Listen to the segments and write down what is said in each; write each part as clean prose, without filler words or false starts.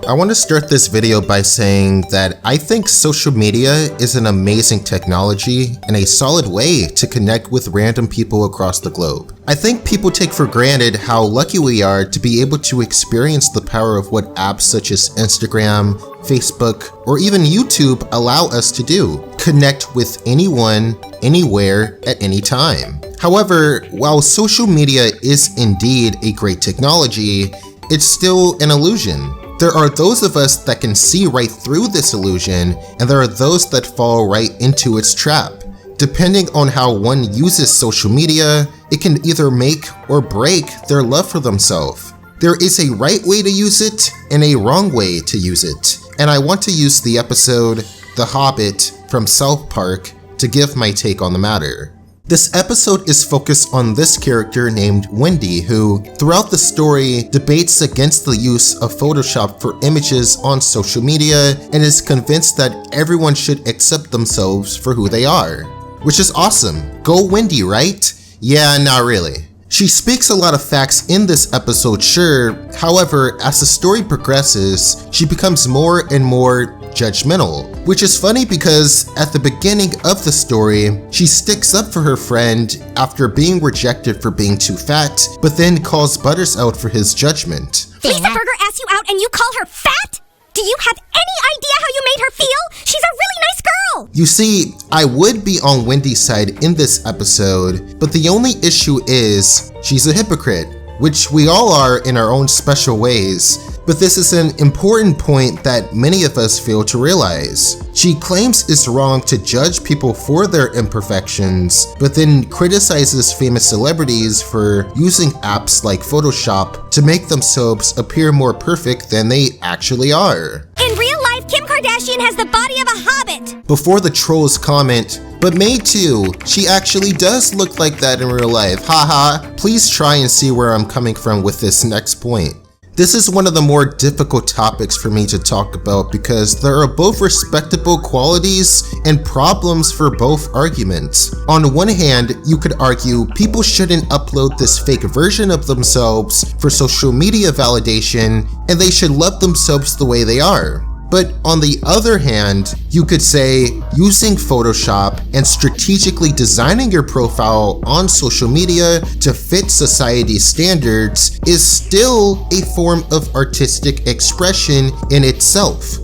I want to start this video by saying that I think social media is an amazing technology and a solid way to connect with random people across the globe. I think people take for granted how lucky we are to be able to experience the power of what apps such as Instagram, Facebook, or even YouTube allow us to do. Connect with anyone, anywhere, at any time. However, while social media is indeed a great technology, it's still an illusion. There are those of us that can see right through this illusion, and there are those that fall right into its trap. Depending on how one uses social media, it can either make or break their love for themselves. There is a right way to use it and a wrong way to use it, and I want to use the episode The Hobbit from South Park to give my take on the matter. This episode is focused on this character named Wendy, who, throughout the story, debates against the use of Photoshop for images on social media and is convinced that everyone should accept themselves for who they are. Which is awesome. Go Wendy, right? Yeah, not really. She speaks a lot of facts in this episode, sure. However, as the story progresses, she becomes more and more judgmental, which is funny because at the beginning of the story, she sticks up for her friend after being rejected for being too fat, but then calls Butters out for his judgment. Lisa Berger asked you out and you call her fat? Do you have any idea how you made her feel? She's a really nice girl! You see, I would be on Wendy's side in this episode, but the only issue is she's a hypocrite, which we all are in our own special ways. But this is an important point that many of us fail to realize. She claims it's wrong to judge people for their imperfections, but then criticizes famous celebrities for using apps like Photoshop to make themselves appear more perfect than they actually are. In real life, Kim Kardashian has the body of a hobbit! Before the trolls comment, but May too, she actually does look like that in real life, haha. Please try and see where I'm coming from with this next point. This is one of the more difficult topics for me to talk about because there are both respectable qualities and problems for both arguments. On one hand, you could argue people shouldn't upload this fake version of themselves for social media validation and they should love themselves the way they are. But on the other hand, you could say using Photoshop and strategically designing your profile on social media to fit society's standards is still a form of artistic expression in itself.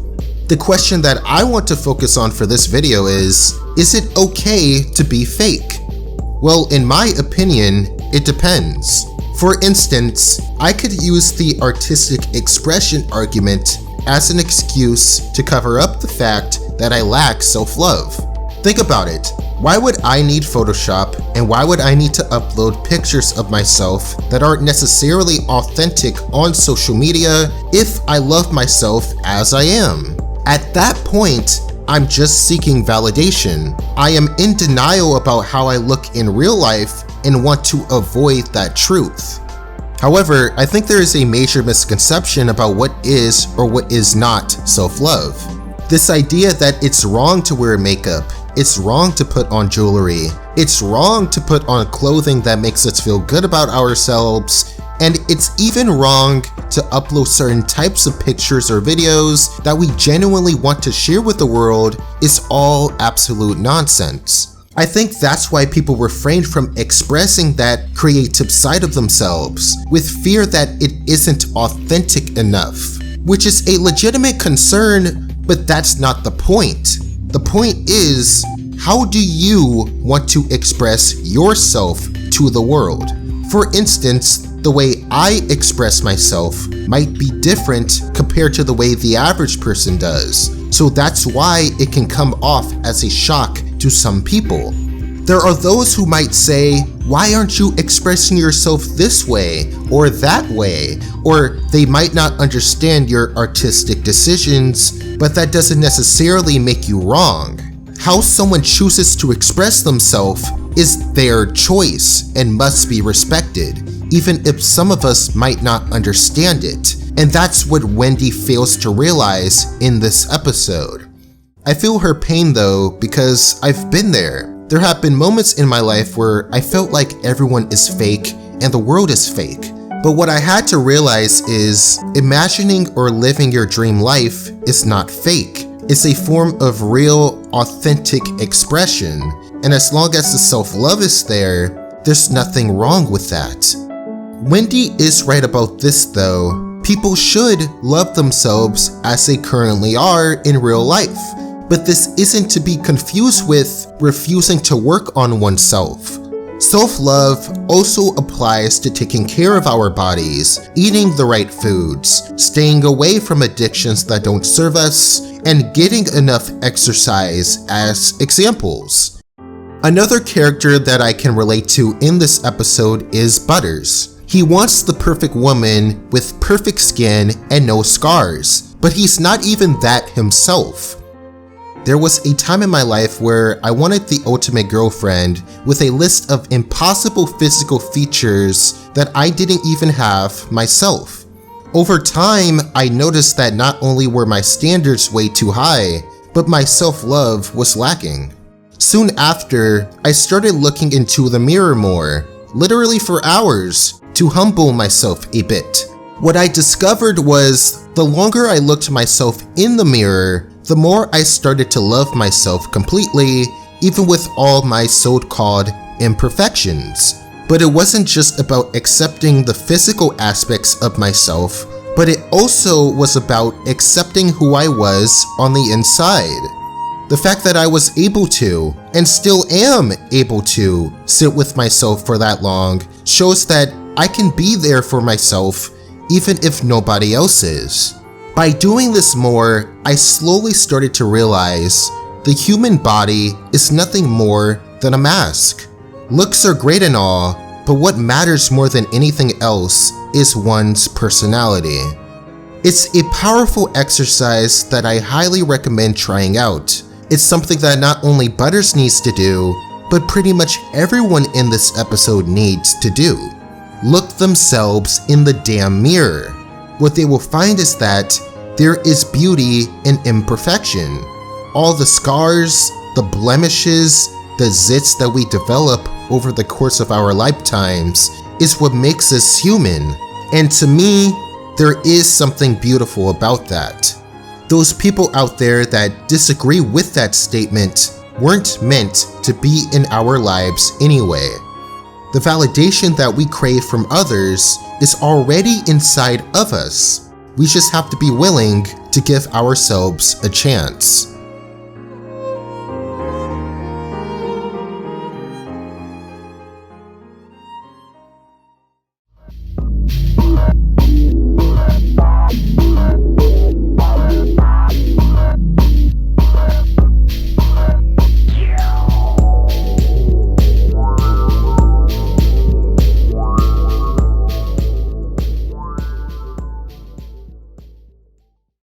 The question that I want to focus on for this video is it okay to be fake? Well, in my opinion, it depends. For instance, I could use the artistic expression argument as an excuse to cover up the fact that I lack self-love. Think about it. Why would I need Photoshop and why would I need to upload pictures of myself that aren't necessarily authentic on social media if I love myself as I am? At that point, I'm just seeking validation. I am in denial about how I look in real life and want to avoid that truth. However, I think there is a major misconception about what is or what is not self-love. This idea that it's wrong to wear makeup, it's wrong to put on jewelry, it's wrong to put on clothing that makes us feel good about ourselves, and it's even wrong to upload certain types of pictures or videos that we genuinely want to share with the world is all absolute nonsense. I think that's why people refrain from expressing that creative side of themselves, with fear that it isn't authentic enough, which is a legitimate concern, but that's not the point. The point is, how do you want to express yourself to the world? For instance, the way I express myself might be different compared to the way the average person does, so that's why it can come off as a shock to some people. There are those who might say, why aren't you expressing yourself this way or that way? Or they might not understand your artistic decisions, but that doesn't necessarily make you wrong. How someone chooses to express themselves is their choice and must be respected, even if some of us might not understand it. And that's what Wendy fails to realize in this episode. I feel her pain though, because I've been there. There have been moments in my life where I felt like everyone is fake and the world is fake. But what I had to realize is imagining or living your dream life is not fake. It's a form of real, authentic expression. And as long as the self-love is there, there's nothing wrong with that. Wendy is right about this though. People should love themselves as they currently are in real life. But this isn't to be confused with refusing to work on oneself. Self-love also applies to taking care of our bodies, eating the right foods, staying away from addictions that don't serve us, and getting enough exercise as examples. Another character that I can relate to in this episode is Butters. He wants the perfect woman with perfect skin and no scars, but he's not even that himself. There was a time in my life where I wanted the ultimate girlfriend with a list of impossible physical features that I didn't even have myself. Over time, I noticed that not only were my standards way too high, but my self-love was lacking. Soon after, I started looking into the mirror more, literally for hours, to humble myself a bit. What I discovered was the longer I looked myself in the mirror, the more I started to love myself completely, even with all my so-called imperfections. But it wasn't just about accepting the physical aspects of myself, but it also was about accepting who I was on the inside. The fact that I was able to, and still am able to, sit with myself for that long shows that I can be there for myself even if nobody else is. By doing this more, I slowly started to realize the human body is nothing more than a mask. Looks are great and all, but what matters more than anything else is one's personality. It's a powerful exercise that I highly recommend trying out. It's something that not only Butters needs to do, but pretty much everyone in this episode needs to do. Look themselves in the damn mirror. What they will find is that there is beauty in imperfection. All the scars, the blemishes, the zits that we develop over the course of our lifetimes is what makes us human. And to me, there is something beautiful about that. Those people out there that disagree with that statement weren't meant to be in our lives anyway. The validation that we crave from others is already inside of us. We just have to be willing to give ourselves a chance.